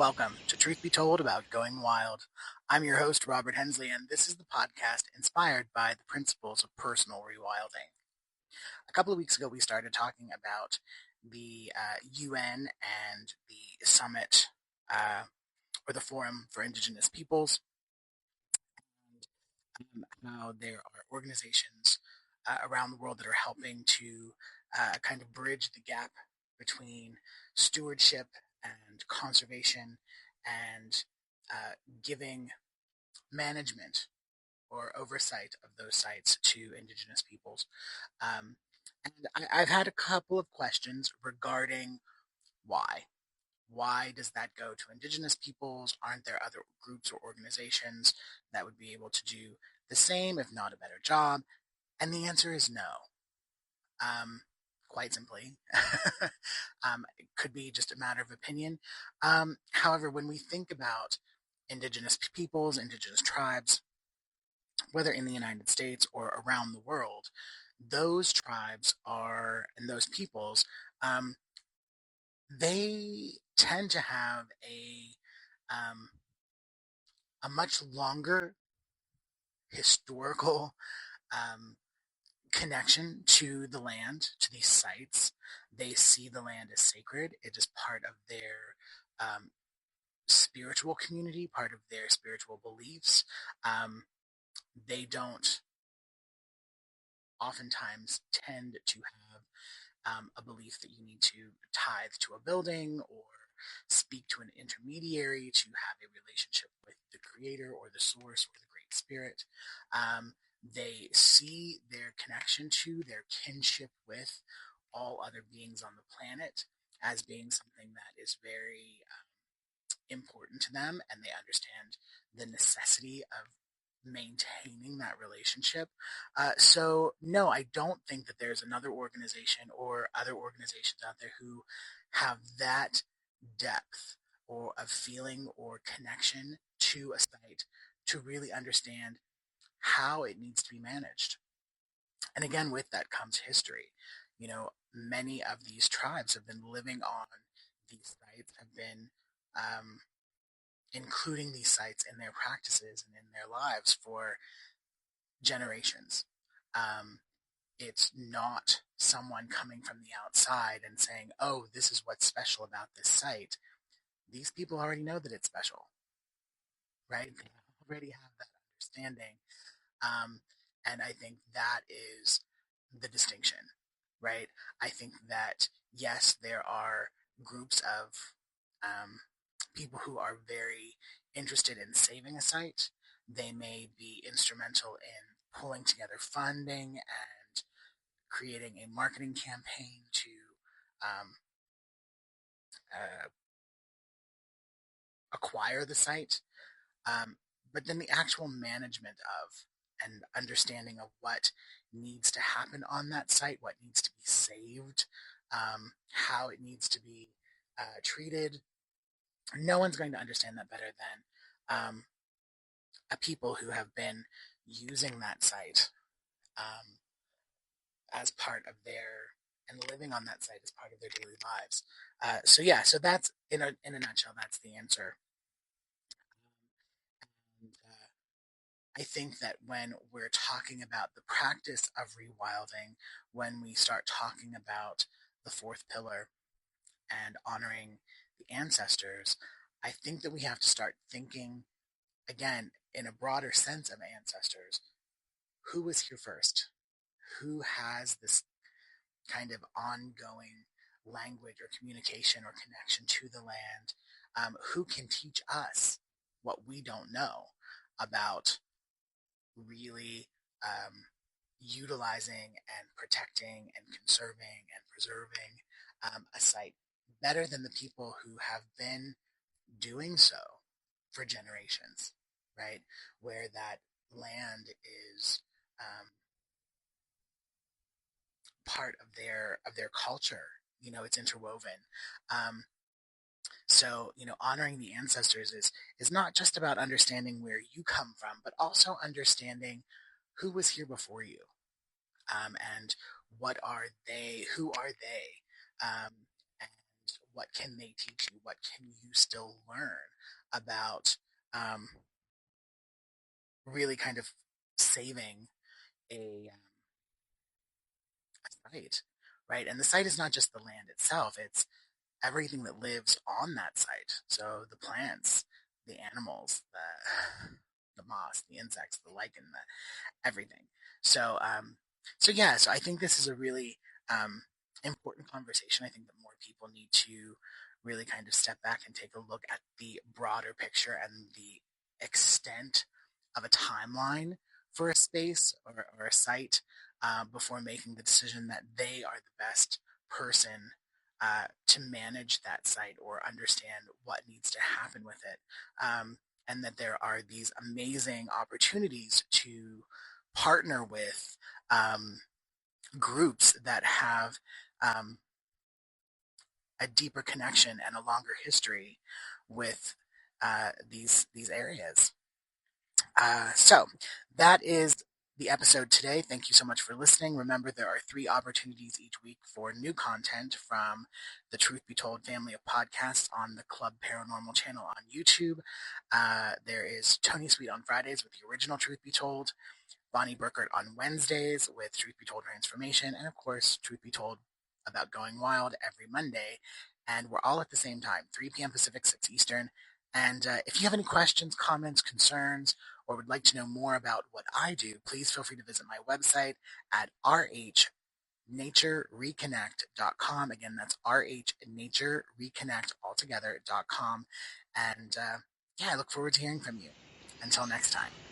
Welcome to Truth Be Told About Going Wild. I'm your host, Robert Hensley, and this is the podcast inspired by the principles of personal rewilding. A couple of weeks ago, we started talking about the UN and the summit or the Forum for Indigenous Peoples, and how there are organizations around the world that are helping to kind of bridge the gap between stewardship and conservation and giving management or oversight of those sites to Indigenous peoples. And I've had a couple of questions regarding why. Why does that go to Indigenous peoples? Aren't there other groups or organizations that would be able to do the same, if not a better job? And the answer is no. Quite simply. It could be just a matter of opinion. However, when we think about Indigenous peoples, Indigenous tribes, whether in the United States or around the world, those tribes are, and those peoples, they tend to have a much longer historical connection to the land, to these sites. They see the land as sacred. It is part of their spiritual community, part of their spiritual beliefs. They don't oftentimes tend to have a belief that you need to tithe to a building or speak to an intermediary to have a relationship with the creator or the source or the great spirit. They see their connection to, their kinship with all other beings on the planet as being something that is very important to them, and they understand the necessity of maintaining that relationship. So no, I don't think that there's another organization or other organizations out there who have that depth or of feeling or connection to a site to really understand how it needs to be managed. And again, with that comes history. You know, many of these tribes have been living on these sites, have been including these sites in their practices and in their lives for generations. It's not someone coming from the outside and saying, oh, this is what's special about this site. These people already know that it's special, right? They already have that understanding. And I think that is the distinction, right? I think that, yes, there are groups of people who are very interested in saving a site. They may be instrumental in pulling together funding and creating a marketing campaign to uh, acquire the site. But then the actual management of and understanding of what needs to happen on that site, what needs to be saved, how it needs to be treated. No one's going to understand that better than a people who have been using that site as part of their and living on that site as part of their daily lives. So that's in a nutshell. That's the answer. And, I think that when we're talking about the practice of rewilding, when we start talking about the fourth pillar and honoring the ancestors, I think that we have to start thinking again in a broader sense of ancestors. Who was here first? Who has this kind of ongoing language or communication or connection to the land? Who can teach us what we don't know about really utilizing and protecting and conserving and preserving a site better than the people who have been doing so for generations, right? Where that land is part of their culture. You know, it's interwoven. So, you know, honoring the ancestors is not just about understanding where you come from, but also understanding who was here before you, and what are they, who are they, and what can they teach you? What can you still learn about really kind of saving a site, right? And the site is not just the land itself, it's everything that lives on that site. So the plants, the animals, the moss, the insects, the lichen, everything. So, so I think this is a really important conversation. I think that more people need to really kind of step back and take a look at the broader picture and the extent of a timeline for a space or a site before making the decision that they are the best person to manage that site or understand what needs to happen with it. And that there are these amazing opportunities to partner with groups that have um, a deeper connection and a longer history with these areas. So that is the episode today. Thank you so much for listening. Remember, there are 3 opportunities each week for new content from the Truth Be Told family of podcasts on the Club Paranormal channel on YouTube. There is Tony Sweet on Fridays with the original Truth Be Told, Bonnie Burkert on Wednesdays with Truth Be Told Transformation, and of course, Truth Be Told about Going Wild every Monday. And we're all at the same time, 3 p.m. Pacific, 6 Eastern. And if you have any questions, comments, concerns, or would like to know more about what I do, please feel free to visit my website at rhnaturereconnect.com. Again, that's rhnaturereconnect altogether.com. And I look forward to hearing from you. Until next time.